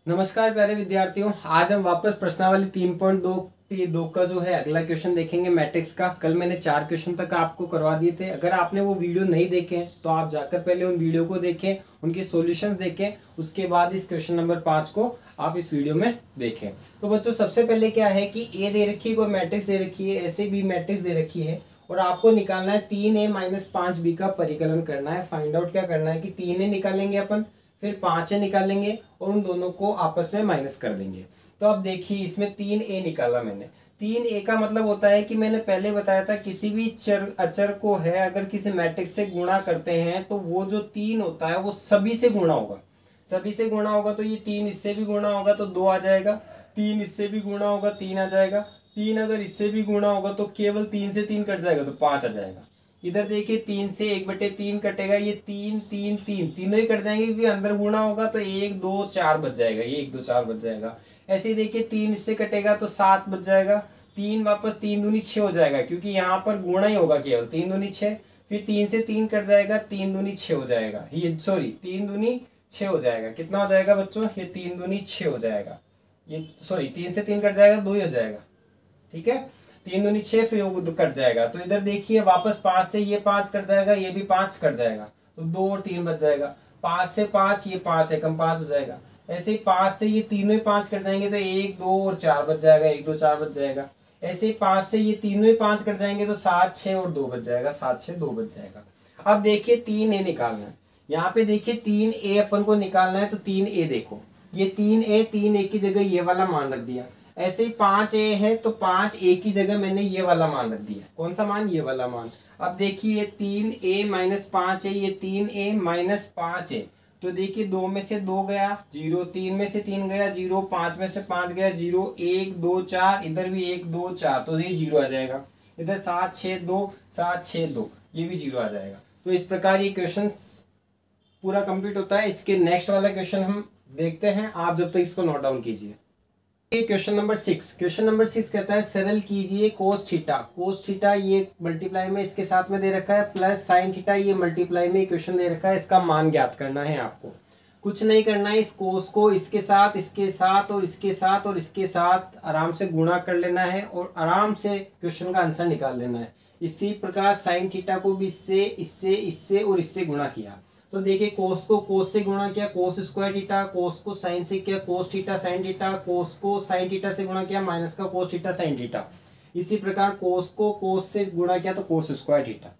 नमस्कार प्यारे विद्यार्थियों, आज हम वापस प्रश्नावली 3.2 का जो है अगला क्वेश्चन देखेंगे मैट्रिक्स का। कल मैंने 4 क्वेश्चन तक आपको करवा दिए थे। अगर आपने वो वीडियो नहीं देखे हैं तो आप जाकर पहले उन वीडियो को देखें, उनके सॉल्यूशंस देखें, उसके बाद इस क्वेश्चन नंबर 5 को आप इस वीडियो में देखें। तो बच्चों सबसे पहले क्या है कि ए दे रखी है, कोई मैट्रिक्स दे रखी है, ऐसे बी मैट्रिक्स दे रखी है और आपको निकालना है 3a-5b का परिकलन करना है। फाइंड आउट क्या करना है कि 3a निकालेंगे अपन, फिर 5a निकालेंगे और उन दोनों को आपस में माइनस कर देंगे। तो अब देखिए इसमें 3a निकाला मैंने। 3a का मतलब होता है कि मैंने पहले बताया था किसी भी अचर को है अगर किसी मैट्रिक्स से गुणा करते हैं तो वो जो 3 होता है वो सभी से गुणा होगा। सभी से गुणा होगा तो ये 3 इससे भी गुणा होगा तो 2 आ जाएगा, 3 इससे भी गुणा होगा 3 आ जाएगा, 3 अगर इससे भी गुणा होगा तो केवल 3 से 3 कट जाएगा तो 5 आ जाएगा। इधर देखिए 3 से 1/3 कटेगा, ये 3 3 3 तीनों ही कट जाएंगे क्योंकि अंदर गुणा होगा तो 1 2 4 बच जाएगा, ये 1 2 4 बच जाएगा। ऐसे ही देखिए 3 इससे कटेगा तो 7 बच जाएगा, 3 वापस 3 दूनी 6 हो जाएगा क्योंकि यहाँ पर गुणा ही होगा केवल, 3 दूनी 6, फिर 3 से 3 कट जाएगा, 3 दूनी 6 हो जाएगा, ये सॉरी 3 दूनी 6 हो जाएगा। कितना हो जाएगा बच्चों, ये 3 दूनी 6 हो जाएगा, ये सॉरी 3 से 3 कट जाएगा 2 ही हो जाएगा, ठीक है। 3 दूनी 6 फिर वो कट जाएगा तो इधर देखिए वापस 5 से ये 5 कट जाएगा, ये भी 5 कट जाएगा तो 2 और 3 बच जाएगा। 5 से 5 ये 5 है, कम 5 हो जाएगा। ऐसे ही 5 से ये तीनों ही 5 कट जाएंगे तो 1 2 और 4 बच जाएगा, 1 2 4 बच जाएगा। ऐसे ही 5 से ये तीनों ही 5 कट जाएंगे तो 7 6 और 2 बच जाएगा, 7 6 2 बच जाएगा। अब देखिए 3a निकालना है। यहाँ पे देखिए 3a अपन को निकालना है तो 3a देखो, ये 3a की जगह ये वाला मान रख दिया। ऐसे ही 5a है तो 5a की जगह मैंने ये वाला मान रख दिया। कौन सा मान, ये वाला मान। अब देखिए 3a-5a, ये 3a-5a, तो देखिए 2 में से 2 गया 0, 3 में से 3 गया 0, 5 में से 5 गया 0, 1 2 4, इधर भी 1 2 4 तो ये 0 आ जाएगा। इधर 7 6 2 7 6 2, ये भी 0 आ जाएगा। तो इस प्रकार ये क्वेश्चन पूरा कंप्लीट होता है। इसके नेक्स्ट वाला क्वेश्चन हम देखते हैं, आप जब तक इसको नोट डाउन कीजिए। क्वेश्चन नंबर 6 कहता है सरल कीजिए कोस थीटा ये मल्टीप्लाई में इसके साथ में दे रखा है, प्लस साइन थीटा ये मल्टीप्लाई में क्वेश्चन दे रखा है। इसका मान ज्ञात करना है आपको, कुछ नहीं करना है। इस कोस को इसके साथ और इसके साथ आराम से गुणा कर लेना है और आराम से क्वेश्चन का आंसर निकाल लेना है। इसी प्रकार साइन थीटा को भी इससे और इससे गुणा किया तो देखिए कोस को कोस से गुणा किया, कोस स्क्वायर थीटा, कोस को साइन से किया कोस थीटा साइन थीटा, कोस को साइन थीटा से गुणा किया माइनस का कोस थीटा साइन थीटा। इसी प्रकार कोस को कोस से गुणा किया तो कोस स्क्वायर थीटा।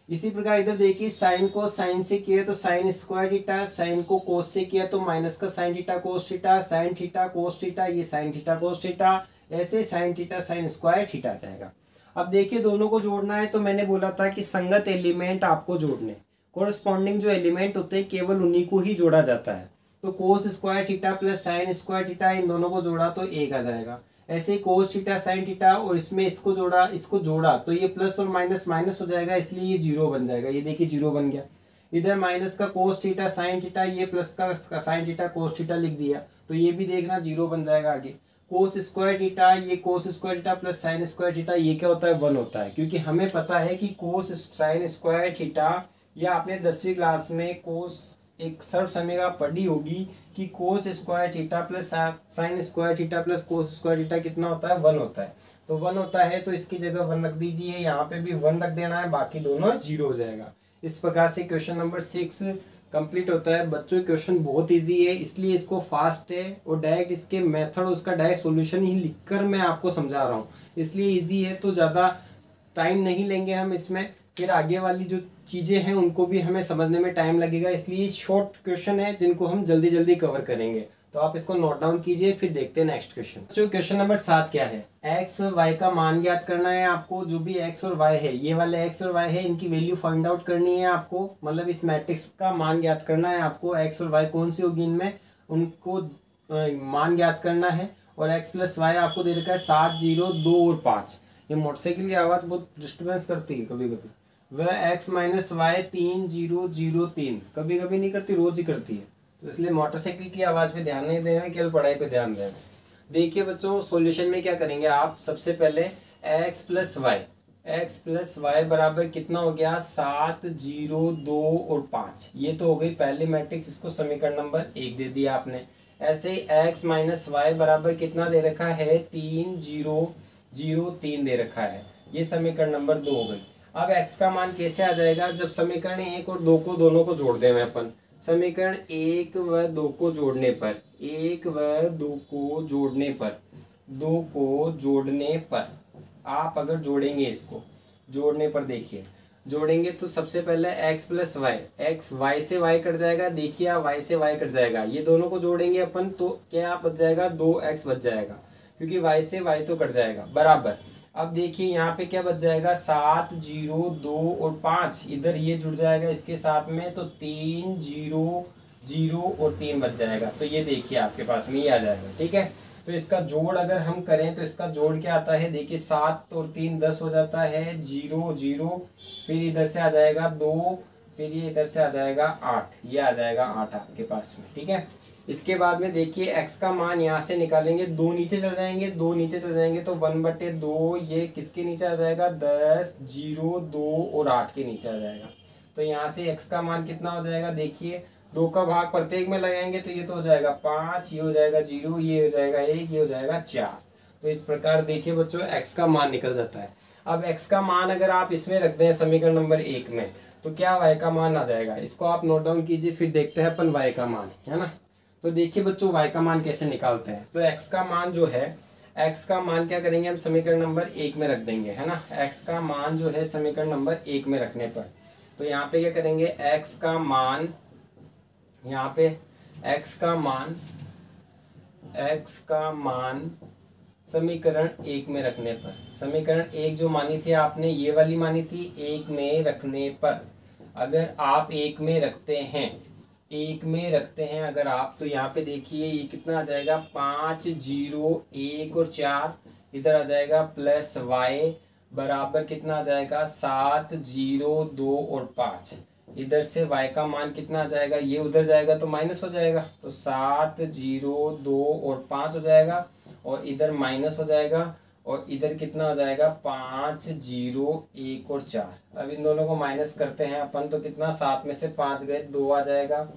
इसी प्रकार इधर देखिए साइन को साइन से किया तो साइन स्क्वायर थीटा, साइन को कोस से किया तो माइनस का sine theta cos theta, sine theta cos theta, ये साइन थीटा कोस थीटा, ऐसे sine theta sine square theta आ जाएगा। अब देखिए दोनों को जोड़ना है तो मैंने बोला था कि संगत एलिमेंट आपको जोड़ने, कोरस्पॉन्डिंग जो एलिमेंट होते हैं केवल उन्हीं को ही जोड़ा जाता है। तो cos square theta plus sine square theta, इन दोनों को जोड़ा तो 1 आ जाएगा। ऐसे ही कोस थीटा साइन थीटा और इसमें इसको जोड़ा तो ये प्लस और माइनस माइनस हो जाएगा, इसलिए ये 0 बन जाएगा। ये देखिए 0 बन गया। इधर माइनस का कोस थीटा साइन थीटा, ये प्लस का साइन थीटा कोस थीटा लिख दिया तो ये भी देखना 0 बन जाएगा आगे। कोस स्क्वायर थीटा, ये कोस square theta plus sine square theta, ये क्या होता है 1 होता है, क्योंकि हमें पता है कि कोस साइन स्क्वायर थीटा, या आपने 10वीं क्लास में कोस एक सर्व समीकरण पढ़ी होगी कि कोस square theta plus sine square theta plus cos square theta कितना होता है, 1 होता है। तो 1 होता है तो इसकी जगह 1 रख दीजिए, यहाँ पे भी 1 रख देना है, बाकी दोनों 0 हो जाएगा। इस प्रकार से क्वेश्चन नंबर 6 कंप्लीट होता है। बच्चों क्वेश्चन बहुत ईजी है इसलिए इसको फास्ट है और डायरेक्ट इसके मेथड उसका डायरेक्ट सोल्यूशन ही लिखकर मैं आपको समझा रहा हूँ, इसलिए ईजी है। तो ज़्यादा टाइम नहीं लेंगे हम इसमें, फिर आगे वाली जो चीज़ें हैं उनको भी हमें समझने में टाइम लगेगा, इसलिए शॉर्ट क्वेश्चन है जिनको हम जल्दी जल्दी कवर करेंगे। तो आप इसको नोट डाउन कीजिए, फिर देखते हैं नेक्स्ट क्वेश्चन। जो क्वेश्चन नंबर 7 क्या है, एक्स और वाई का मान ज्ञात करना है आपको। जो भी एक्स और वाई है, ये वाले एक्स और वाई है, इनकी वैल्यू फाइंड आउट करनी है आपको, मतलब इस मैट्रिक्स का मान ज्ञात करना है आपको। एक्स और वाई कौन सी होगी इनमें, उनको मान ज्ञात करना है। और एक्स प्लस वाई आपको दे रखा है 7 0 2 और 5। ये मोटरसाइकिल की आवाज़ बहुत डिस्टर्बेंस करती है कभी कभी। वह x माइनस वाई 3 0 0 3 कभी कभी नहीं करती, रोज ही करती है, तो इसलिए मोटरसाइकिल की आवाज़ पे ध्यान नहीं देना, केवल पढ़ाई पे ध्यान देना। देखिए बच्चों सॉल्यूशन में क्या करेंगे आप, सबसे पहले x प्लस वाई बराबर कितना हो गया 7 0 2 और 5, ये तो हो गई पहली मैट्रिक्स। इसको समीकरण नंबर 1 दे दिया आपने। ऐसे ही x माइनस वाई बराबर कितना दे रखा है, 3 0 0 3 दे रखा है। ये समीकरण नंबर 2 हो गई। अब x का मान कैसे आ जाएगा, जब समीकरण 1 और 2 को दोनों को जोड़ दें अपन। समीकरण 1 व 2 को जोड़ने पर, 1 व 2 को जोड़ने पर, 2 को जोड़ने पर आप अगर जोड़ेंगे, इसको जोड़ने पर देखिए, जोड़ेंगे तो सबसे पहले x plus y, x y से y कट जाएगा, देखिए आप y से y कट जाएगा, ये दोनों को जोड़ेंगे अपन तो क्या बच जाएगा, 2x बच जाएगा, क्योंकि y से y तो कट जाएगा, बराबर। अब देखिए यहाँ पे क्या बच जाएगा, 7 0 2 और 5 इधर ये जुड़ जाएगा इसके साथ में, तो 3 0 0 और 3 बच जाएगा। तो ये देखिए आपके पास में ये आ जाएगा, ठीक है। तो इसका जोड़ अगर हम करें तो इसका जोड़ क्या आता है, देखिए 7 और 3 10 हो जाता है, 0 0, फिर इधर से आ जाएगा 2, फिर ये इधर से आ जाएगा 8, ये आ जाएगा 8 आपके पास में, ठीक है। इसके बाद में देखिए x का मान यहाँ से निकालेंगे, 2 नीचे चल जाएंगे, 2 नीचे चल जाएंगे तो 1/2 ये किसके नीचे आ जाएगा, 10 0 2 और 8 के नीचे आ जाएगा। तो यहाँ से x का मान कितना हो जाएगा, देखिए 2 का भाग प्रत्येक में लगाएंगे तो ये तो हो जाएगा 5, ये हो जाएगा 0, ये हो जाएगा 1, ये हो जाएगा 4। तो इस प्रकार देखिए बच्चों x का मान निकल जाता है। अब x का मान अगर आप इसमें रख दें समीकरण नंबर 1 में तो क्या y का मान आ जाएगा, इसको आप नोट डाउन कीजिए, फिर देखते हैं अपन y का मान, है ना। तो देखिए बच्चों y का मान कैसे निकालते हैं। तो x का मान जो है, x का मान क्या करेंगे हम समीकरण नंबर 1 में रख देंगे, है ना। x का मान जो है समीकरण नंबर 1 में रखने पर, तो यहाँ पे क्या करेंगे, x का मान, यहाँ पे x का मान, x का मान समीकरण 1 में रखने पर, समीकरण 1 जो मानी थी आपने, ये वाली मानी थी, 1 में रखने पर अगर आप 1 में रखते हैं, 1 में रखते हैं अगर आप, तो यहाँ पे देखिए ये कितना आ जाएगा, 5 0 1 और 4 इधर आ जाएगा, प्लस y बराबर कितना आ जाएगा, 7 0 2 और 5, इधर से y का मान कितना आ जाएगा, ये उधर जाएगा तो माइनस हो जाएगा, तो 7 0 2 और 5 हो जाएगा, और इधर माइनस हो जाएगा, और इधर कितना हो जाएगा, 5 0 1 और 4। अब इन दोनों को माइनस करते हैं अपन तो कितना, 7 में से 5 गए 2 आ जाएगा,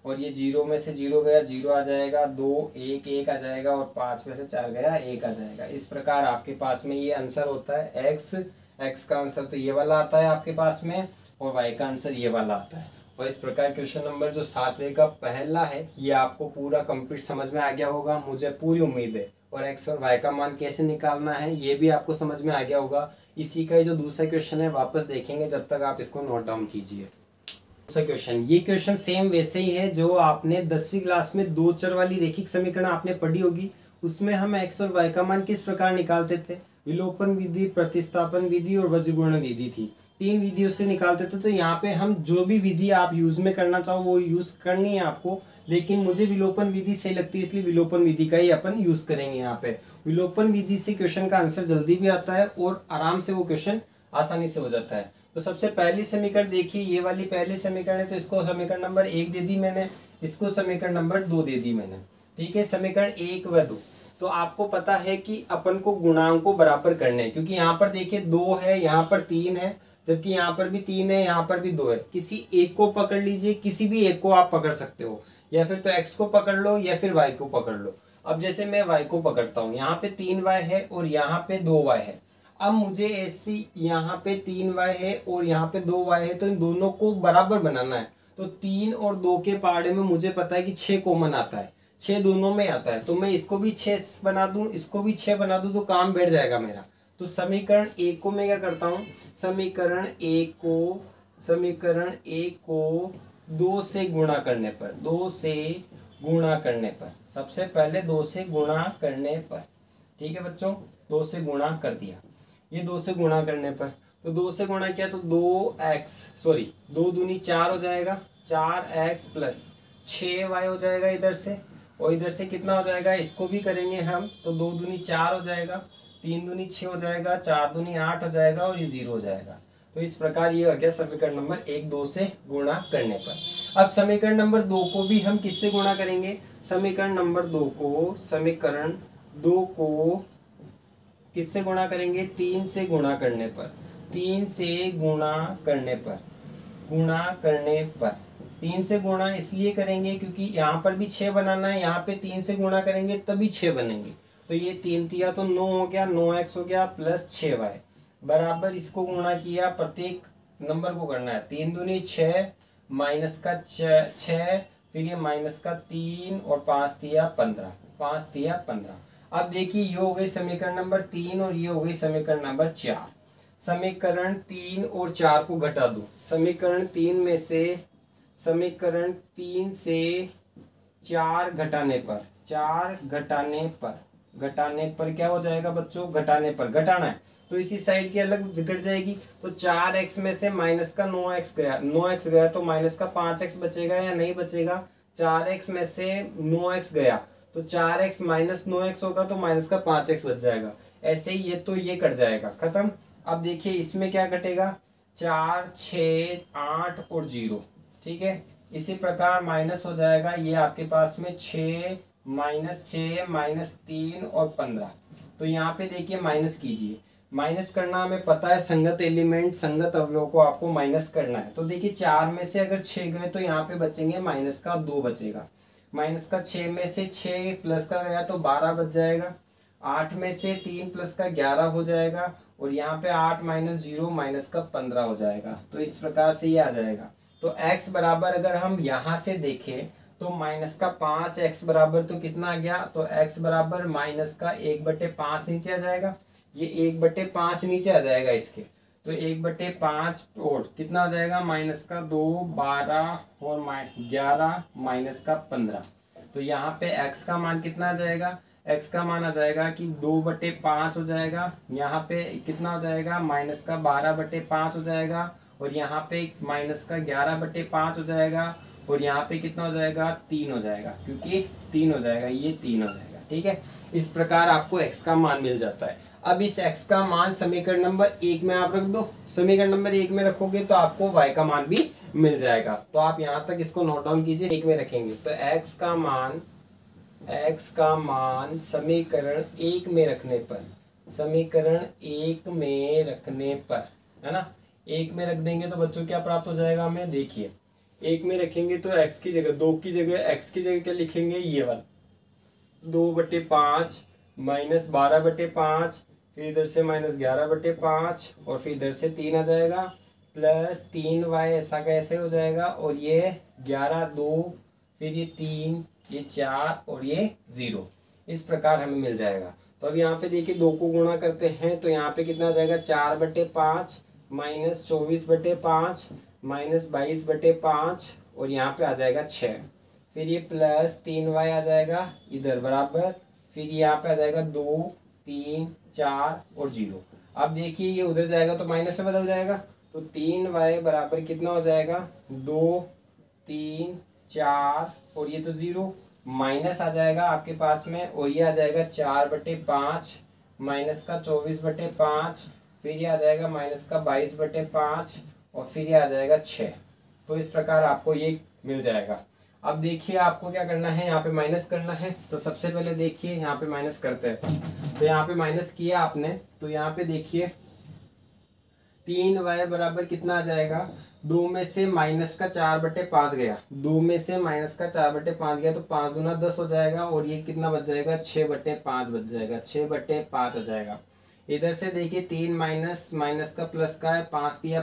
और ये 0 में से 0 गया 0 आ जाएगा, 2 1 1 आ जाएगा, और 5 में से 4 गया 1 आ जाएगा। इस प्रकार आपके पास में ये आंसर होता है x का आंसर तो ये वाला आता है आपके पास में, और y का आंसर ये वाला आता है। और इस प्रकार क्वेश्चन नंबर जो 7वें का पहला है ये आपको पूरा कंप्लीट समझ में आ गया होगा, मुझे पूरी उम्मीद है। और x और y का मान कैसे निकालना है ये भी आपको समझ में आ गया होगा। इसी का जो दूसरा क्वेश्चन है वापस देखेंगे, जब तक आप इसको नोट डाउन कीजिए। दूसरा क्वेश्चन, ये क्वेश्चन सेम वैसे ही है जो आपने 10वीं क्लास में 2 चर वाली रेखिक समीकरण आपने पढ़ी होगी। उसमें हम x और y का मान किस प्रकार निकालते थे, विलोपन विधि, प्रतिस्थापन विधि और वज्रगुणन विधि थी, 3 विधियों से निकालते थे। तो यहाँ पे हम जो भी विधि आप यूज में करना चाहो वो यूज करनी है आपको, लेकिन मुझे विलोपन विधि सही लगती है इसलिए विलोपन विधि का ही अपन यूज करेंगे। यहाँ पे विलोपन विधि से क्वेश्चन का आंसर जल्दी भी आता है और आराम से वो क्वेश्चन आसानी से हो जाता है। तो सबसे पहली समीकरण देखिए, ये वाली पहली समीकरण है तो इसको समीकरण नंबर 1 दे दी मैंने, इसको समीकरण नंबर 2 दे दी मैंने, ठीक है। समीकरण 1 व 2, तो आपको पता है कि अपन को गुणांक को बराबर करने हैं, क्योंकि यहाँ पर देखिए 2 है, यहाँ पर 3 है, जबकि यहाँ पर भी 3 है, यहाँ पर भी 2 है। किसी एक को पकड़ लीजिए, किसी भी एक को आप पकड़ सकते हो, या फिर तो x को पकड़ लो या फिर y को पकड़ लो। अब जैसे मैं y को पकड़ता हूँ, यहाँ पे 3y है और यहाँ पे 2y है। अब मुझे ऐसी, यहाँ पे 3y है और यहाँ पे 2y है, तो इन दोनों को बराबर बनाना है। तो 3 और 2 के पहाड़े में मुझे पता है कि 6 कॉमन आता है, 6 दोनों में आता है, तो मैं इसको भी 6 बना दूं, इसको भी 6 बना दूं, तो काम बैठ जाएगा मेरा। तो समीकरण 1 को मैं क्या करता हूँ, समीकरण 1 को 2 से गुणा करने पर, 2 से गुणा करने पर, सबसे पहले 2 से गुणा करने पर, ठीक है बच्चों, 2 से गुणा कर दिया। ये 2 से गुणा करने पर, तो 2 से गुणा किया तो 2 दूनी 4 हो जाएगा, 4x प्लस 6y हो जाएगा इधर से, और इधर से कितना हो जाएगा, इसको भी करेंगे हम, तो 2 दूनी 4 हो जाएगा, 3 दूनी 6 हो जाएगा, 4 दूनी 8 हो जाएगा, और ये 0 हो जाएगा। तो इस प्रकार ये हो गया समीकरण नंबर 1 2 से गुणा करने पर। अब समीकरण नंबर 2 को भी हम किससे गुणा करेंगे, समीकरण नंबर 2 को किससे गुणा करेंगे, 3 से गुणा करने पर, 3 से गुणा करने पर, 3 से गुणा इसलिए करेंगे क्योंकि यहाँ पर भी 6 बनाना है, यहाँ पे 3 से गुणा करेंगे तभी 6 बनेंगे। तो ये 3 तिया तो 9 हो गया, 9x हो गया प्लस 6y बराबर इसको गुणा किया, प्रत्येक नंबर को करना है। 3 दूनी 6 माइनस का 6 फिर ये माइनस का 3 और 5 तिया 15, 5 तिया 15। अब देखिए ये हो गई समीकरण नंबर 3 और ये हो गई समीकरण नंबर 4। समीकरण 3 और 4 को घटा दो। समीकरण 3 से 4 घटाने पर, 4 घटाने पर क्या हो जाएगा बच्चों? घटाने पर घटाना है तो इसी साइड की अलग घट जाएगी। तो 4x में से माइनस का 9x गया, 9x गया तो माइनस का 5x बचेगा या नहीं बचेगा? 4x में से 9x गया तो 4x माइनस 9x होगा तो माइनस का 5x बच जाएगा। ऐसे ही ये तो ये कट जाएगा, खत्म। अब देखिए इसमें क्या घटेगा? 4, 6, 8 और 0, ठीक है। इसी प्रकार माइनस हो जाएगा ये आपके पास में 6 माइनस 3 और 15। तो यहाँ पे देखिए माइनस कीजिए, माइनस करना हमें पता है, संगत एलिमेंट संगत अवयव को आपको माइनस करना है। तो देखिए 4 में से अगर 6 गए तो यहाँ पे बचेंगे माइनस का 2 बचेगा। माइनस का 6 में से 6 प्लस का गया तो 12 बच जाएगा। 8 में से 3 प्लस का 11 हो जाएगा और यहाँ पे 8 माइनस 0 माइनस का 15 हो जाएगा। तो इस प्रकार से ये आ जाएगा। तो x बराबर अगर हम यहाँ से देखें तो माइनस का 5x बराबर तो कितना आ गया? तो x बराबर माइनस का 1/5 नीचे आ जाएगा। ये 1/5 नीचे आ जाएगा इसके, तो 1/5 और कितना हो जाएगा? माइनस का 2, 12 और 11 माइनस का 15। तो यहाँ पे x का मान कितना आ जाएगा? x का मान आ जाएगा कि 2/5 हो जाएगा। यहाँ पे कितना हो जाएगा? माइनस का 12/5 हो जाएगा और यहाँ पे माइनस का 11/5 हो जाएगा और यहाँ पे कितना हो जाएगा? 3 हो जाएगा, क्योंकि 3 हो जाएगा, ये 3 हो जाएगा, ठीक है। इस प्रकार आपको x का मान मिल जाता है। अब इस x का मान समीकरण नंबर 1 में आप रख दो। समीकरण नंबर 1 में रखोगे तो आपको y का मान भी मिल जाएगा। तो आप यहाँ तक इसको नोट डाउन कीजिए, 1 में रखेंगे तो x का मान समीकरण 1 में रखने पर, समीकरण 1 में रखने पर, है ना, 1 में रख देंगे तो बच्चों क्या प्राप्त हो जाएगा हमें? देखिए 1 में रखेंगे तो x की जगह 2 की जगह x की जगह क्या लिखेंगे? ये वाला 2/5 माइनस 12/5, फिर इधर से माइनस 11/5 और फिर इधर से 3 आ जाएगा प्लस 3y ऐसा कैसे हो जाएगा और ये 11, 2 फिर ये 3, ये 4 और ये 0। इस प्रकार हमें मिल जाएगा। तो अब यहाँ पे देखिए 2 को गुणा करते हैं तो यहाँ पे कितना आ जाएगा? 4/5 माइनस 24/5 माइनस 22/5 और यहाँ पे आ जाएगा 6। फिर ये प्लस 3y आ जाएगा इधर बराबर, फिर यहाँ पे आ जाएगा 2, 3, 4 और 0। अब देखिए ये उधर जाएगा तो माइनस में बदल जाएगा, तो 3y बराबर कितना हो जाएगा? 2, 3, 4 और ये तो 0 माइनस आ जाएगा आपके पास में और ये आ जाएगा 4/5 माइनस का 24/5, फिर ये आ जाएगा माइनस का 22/5 और फिर ये आ जाएगा 6। तो इस प्रकार आपको ये मिल जाएगा। अब देखिए आपको क्या करना है, यहाँ पे माइनस करना है। तो सबसे पहले देखिए यहाँ पे माइनस करते हैं। तो यहाँ पे माइनस किया आपने तो यहाँ पे देखिए 3y बराबर कितना आ जाएगा? 2 में से माइनस का 4/5 गया, 2 में से माइनस का 4/5 गया तो 5 दूना 10 हो जाएगा और ये कितना बच जाएगा? 6/5 बच जाएगा, 6/5 आ जाएगा। इधर से देखिए 3 माइनस का प्लस का है, 5 दिया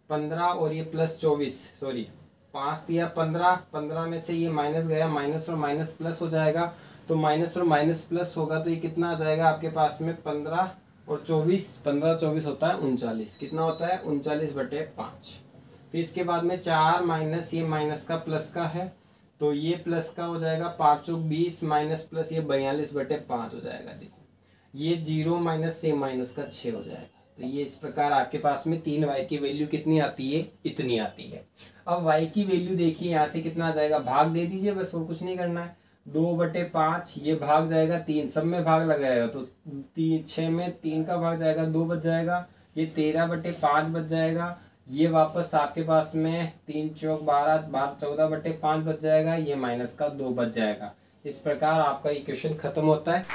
15 और ये प्लस 24, सॉरी 5 दिया 15 में से ये माइनस गया, माइनस और माइनस प्लस हो जाएगा। तो माइनस और माइनस प्लस होगा तो ये कितना आ जाएगा आपके पास में? 15 और 24, 15-24 होता है 39। कितना होता है? 39/5। फिर इसके बाद में 4 माइनस ये माइनस का प्लस का है तो ये प्लस का हो जाएगा 5 चौक 20 माइनस प्लस ये 42/5 हो जाएगा जी। ये 0 माइनस से माइनस का 6 हो जाएगा। तो ये इस प्रकार आपके पास में 3y की वैल्यू कितनी आती है? इतनी आती है। अब y की वैल्यू देखिए यहाँ से कितना आ जाएगा? भाग दे दीजिए बस, और कुछ नहीं करना है। 2/5 ये भाग जाएगा 3, सब में भाग लगाएगा तो 6 में 3 का भाग जाएगा 2 बच जाएगा, ये 13/5 बच जाएगा। ये वापस आपके पास में 3 चौक 12 14/5 बच जाएगा, ये माइनस का 2 बच जाएगा। इस प्रकार आपका इक्वेशन खत्म होता है।